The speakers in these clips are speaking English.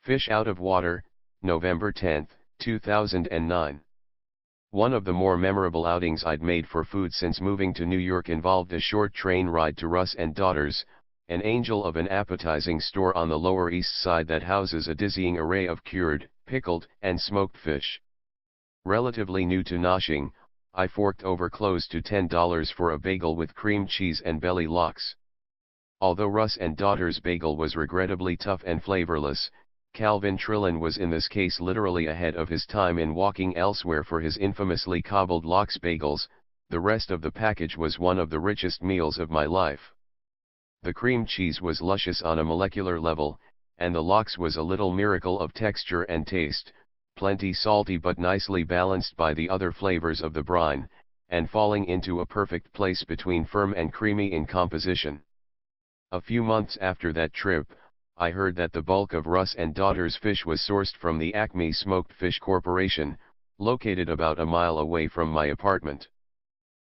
Fish out of water, November 10, 2009. One of the more memorable outings I'd made for food since moving to New York involved a short train ride to Russ and Daughters, an angel of an appetizing store on the Lower East Side that houses a dizzying array of cured, pickled, and smoked fish. Relatively new to noshing, I forked over close to $10 for a bagel with cream cheese and belly lox. Although Russ and Daughters' bagel was regrettably tough and flavorless, Calvin Trillin was in this case literally ahead of his time in walking elsewhere for his infamously cobbled lox bagels. The rest of the package was one of the richest meals of my life. The cream cheese was luscious on a molecular level, and the lox was a little miracle of texture and taste, plenty salty but nicely balanced by the other flavors of the brine, and falling into a perfect place between firm and creamy in composition. A few months after that trip, I heard that the bulk of Russ and Daughters' fish was sourced from the Acme Smoked Fish Corporation, located about a mile away from my apartment.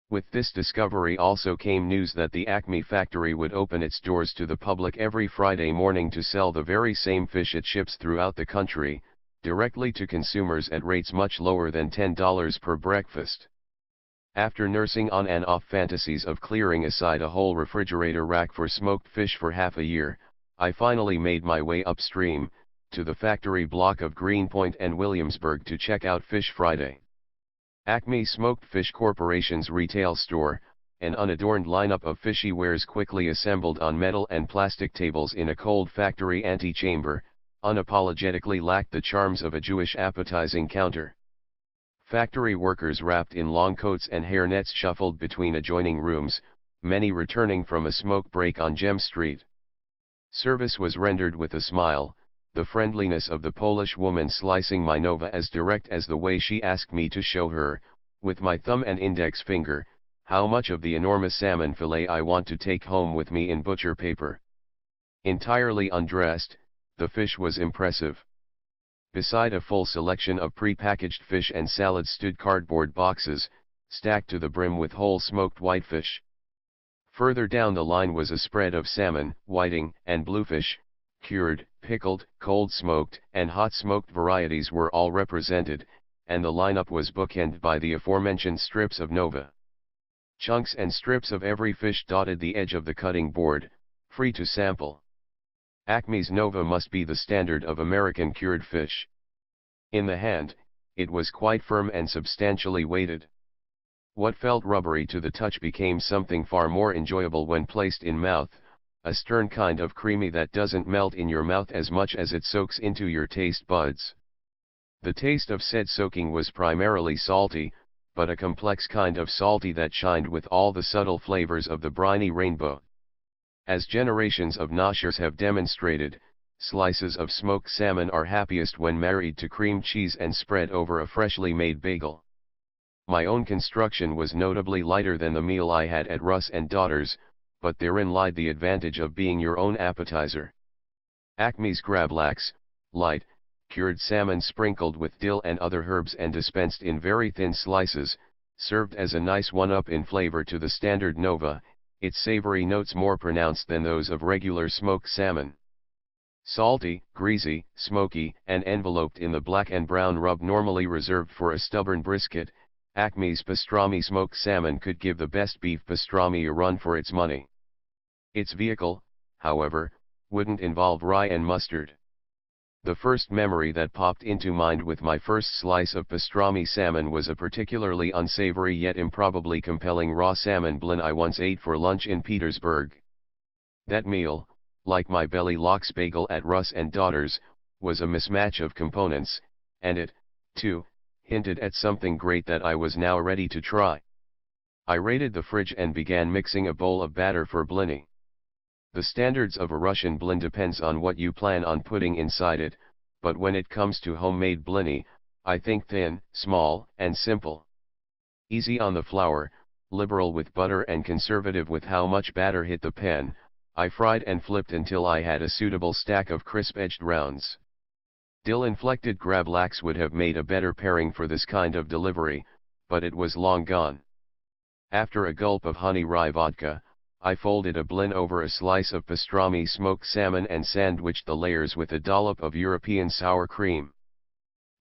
With this discovery also came news that the Acme factory would open its doors to the public every Friday morning to sell the very same fish it ships throughout the country, directly to consumers at rates much lower than $10 per breakfast. After nursing on and off fantasies of clearing aside a whole refrigerator rack for smoked fish for half a year, I finally made my way upstream, to the factory block of Greenpoint and Williamsburg to check out Fish Friday. Acme Smoked Fish Corporation's retail store, an unadorned lineup of fishy wares quickly assembled on metal and plastic tables in a cold factory antechamber, unapologetically lacked the charms of a Jewish appetizing counter. Factory workers wrapped in long coats and hairnets shuffled between adjoining rooms, many returning from a smoke break on Gem Street. Service was rendered with a smile, the friendliness of the Polish woman slicing my nova as direct as the way she asked me to show her, with my thumb and index finger, how much of the enormous salmon fillet I want to take home with me in butcher paper. Entirely undressed, the fish was impressive. Beside a full selection of pre-packaged fish and salad stood cardboard boxes, stacked to the brim with whole smoked whitefish. Further down the line was a spread of salmon, whiting, and bluefish, cured, pickled, cold smoked, and hot smoked varieties were all represented, and the lineup was bookended by the aforementioned strips of nova. Chunks and strips of every fish dotted the edge of the cutting board, free to sample. Acme's nova must be the standard of American cured fish. In the hand, it was quite firm and substantially weighted. What felt rubbery to the touch became something far more enjoyable when placed in mouth, a stern kind of creamy that doesn't melt in your mouth as much as it soaks into your taste buds. The taste of said soaking was primarily salty, but a complex kind of salty that shined with all the subtle flavors of the briny rainbow. As generations of noshers have demonstrated, slices of smoked salmon are happiest when married to cream cheese and spread over a freshly made bagel. My own construction was notably lighter than the meal I had at Russ and Daughters, but therein lied the advantage of being your own appetizer. Acme's gravlax, light, cured salmon sprinkled with dill and other herbs and dispensed in very thin slices, served as a nice one-up in flavor to the standard nova, its savory notes more pronounced than those of regular smoked salmon. Salty, greasy, smoky, and enveloped in the black and brown rub normally reserved for a stubborn brisket, Acme's pastrami smoked salmon could give the best beef pastrami a run for its money. Its vehicle, however, wouldn't involve rye and mustard. The first memory that popped into mind with my first slice of pastrami salmon was a particularly unsavory yet improbably compelling raw salmon blin I once ate for lunch in Petersburg. That meal, like my belly lox bagel at Russ and Daughters, was a mismatch of components, and it, too, hinted at something great that I was now ready to try. I raided the fridge and began mixing a bowl of batter for blini. The standards of a Russian blin depends on what you plan on putting inside it, but when it comes to homemade blini, I think thin, small, and simple. Easy on the flour, liberal with butter and conservative with how much batter hit the pan, I fried and flipped until I had a suitable stack of crisp-edged rounds. Dill-inflected gravlax would have made a better pairing for this kind of delivery, but it was long gone. After a gulp of honey rye vodka, I folded a blin over a slice of pastrami smoked salmon and sandwiched the layers with a dollop of European sour cream.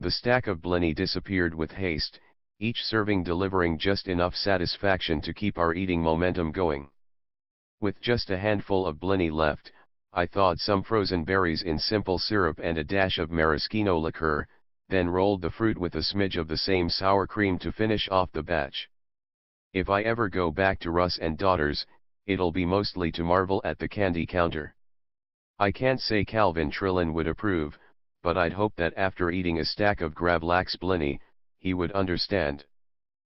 The stack of blini disappeared with haste, each serving delivering just enough satisfaction to keep our eating momentum going. With just a handful of blini left, I thawed some frozen berries in simple syrup and a dash of maraschino liqueur, then rolled the fruit with a smidge of the same sour cream to finish off the batch. If I ever go back to Russ and Daughters, it'll be mostly to marvel at the candy counter. I can't say Calvin Trillin would approve, but I'd hope that after eating a stack of Gravlax blini, he would understand.